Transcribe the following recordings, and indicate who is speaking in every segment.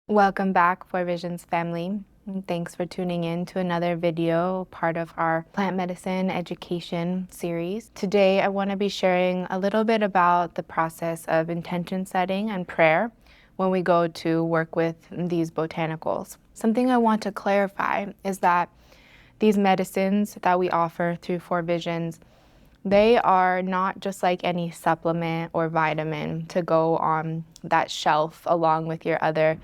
Speaker 1: Welcome back, Four Visions family. And thanks for tuning in to another video, part of our plant medicine education series. Today, I want to be sharing a little bit about the process of intention setting and prayer when we go to work with these botanicals. Something I want to clarify is that these medicines that we offer through Four Visions, they are not just like any supplement or vitamin to go on that shelf along with your other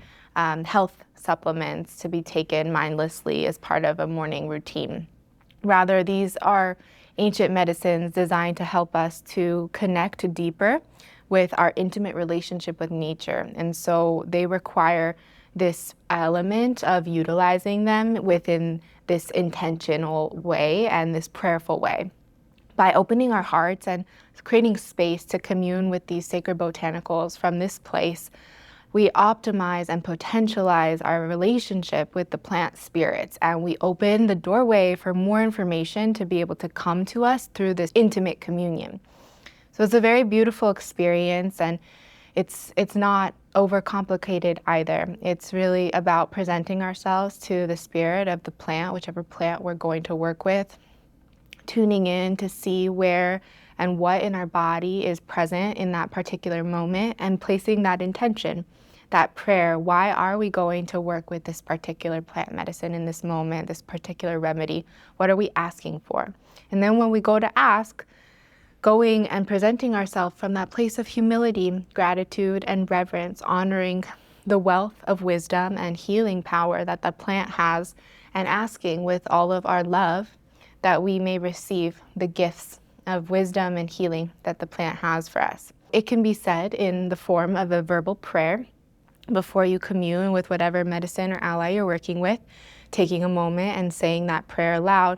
Speaker 1: health supplements to be taken mindlessly as part of a morning routine. Rather, these are ancient medicines designed to help us to connect deeper with our intimate relationship with nature. And so they require this element of utilizing them within this intentional way and this prayerful way. By opening our hearts and creating space to commune with these sacred botanicals from this place, we optimize and potentialize our relationship with the plant spirits, and we open the doorway for more information to be able to come to us through this intimate communion. So it's a very beautiful experience, and it's not overcomplicated either. It's really about presenting ourselves to the spirit of the plant, whichever plant we're going to work with, tuning in to see where and what in our body is present in that particular moment, and placing that intention, that prayer. Why are we going to work with this particular plant medicine in this moment, this particular remedy? What are we asking for? And then when we go to ask, going and presenting ourselves from that place of humility, gratitude, and reverence, honoring the wealth of wisdom and healing power that the plant has, and asking with all of our love that we may receive the gifts of wisdom and healing that the plant has for us. It can be said in the form of a verbal prayer before you commune with whatever medicine or ally you're working with, taking a moment and saying that prayer aloud,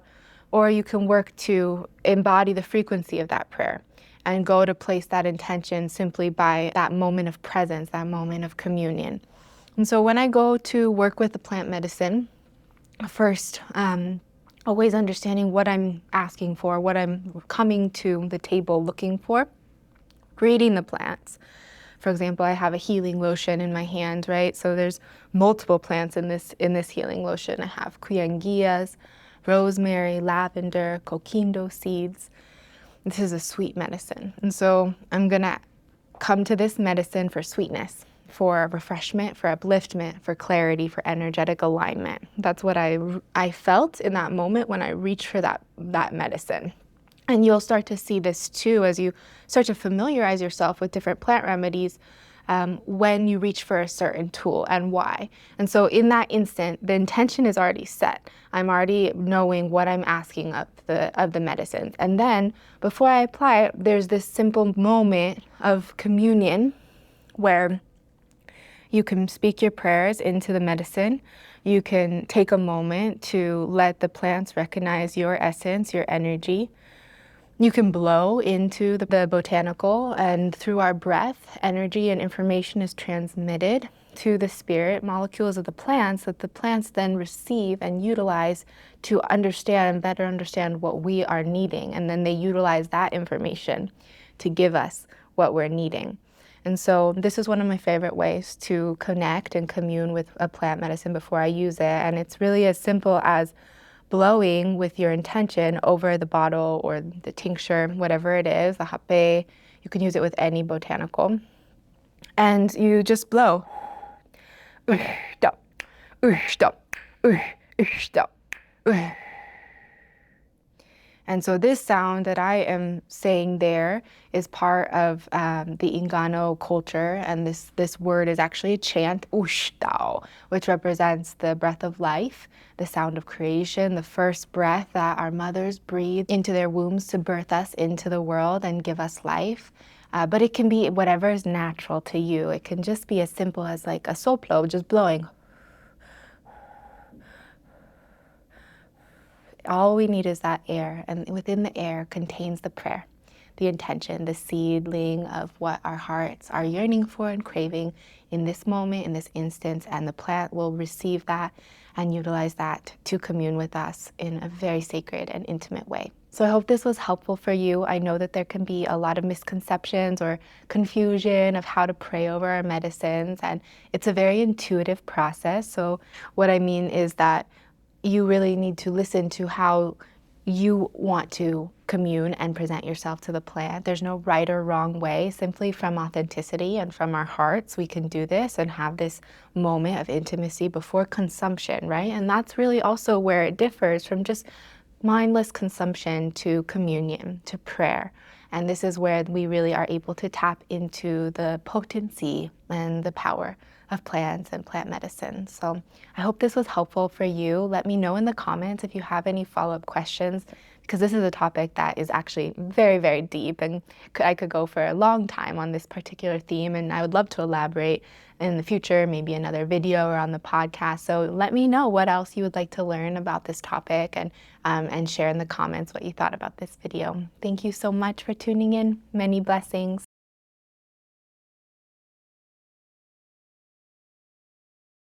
Speaker 1: or you can work to embody the frequency of that prayer and go to place that intention simply by that moment of presence, that moment of communion. And so when I go to work with the plant medicine, first, always understanding what I'm asking for, what I'm coming to the table looking for, reading the plants. For example, I have a healing lotion in my hand, right? So there's multiple plants in this healing lotion. I have kuyangias, rosemary, lavender, coquindo seeds. This is a sweet medicine. And so I'm gonna come to this medicine for sweetness, for refreshment, for upliftment, for clarity, for energetic alignment. That's what I felt in that moment when I reached for that medicine. And you'll start to see this too as you start to familiarize yourself with different plant remedies when you reach for a certain tool and why. And so in that instant, the intention is already set. I'm already knowing what I'm asking of the medicines. And then before I apply it, there's this simple moment of communion where you can speak your prayers into the medicine. You can take a moment to let the plants recognize your essence, your energy. You can blow into the botanical, and through our breath, energy and information is transmitted to the spirit molecules of the plants that the plants then receive and utilize to understand and better understand what we are needing. And then they utilize that information to give us what we're needing. And so this is one of my favorite ways to connect and commune with a plant medicine before I use it. And it's really as simple as blowing with your intention over the bottle or the tincture, whatever it is, the hape. You can use it with any botanical. And you just blow. And so this sound that I am saying there is part of the Ingano culture, and this word is actually a chant, ushtao, which represents the breath of life, the sound of creation, the first breath that our mothers breathe into their wombs to birth us into the world and give us life. But it can be whatever is natural to you. It can just be as simple as like a soplo, just blowing. All we need is that air, and within the air contains the prayer, the intention, the seedling of what our hearts are yearning for and craving in this moment, in this instance, and the plant will receive that and utilize that to commune with us in a very sacred and intimate way. So I hope this was helpful for you. I know that there can be a lot of misconceptions or confusion of how to pray over our medicines, and it's a very intuitive process. So what I mean is that you really need to listen to how you want to commune and present yourself to the plant. There's no right or wrong way. Simply from authenticity and from our hearts, we can do this and have this moment of intimacy before consumption, right? And that's really also where it differs from just mindless consumption to communion, to prayer. And this is where we really are able to tap into the potency and the power of plants and plant medicine. So I hope this was helpful for you. Let me know in the comments if you have any follow-up questions, because this is a topic that is actually very, very deep, and I could go for a long time on this particular theme, and I would love to elaborate in the future, maybe another video or on the podcast. So let me know what else you would like to learn about this topic, and share in the comments what you thought about this video. Thank you so much for tuning in. Many blessings.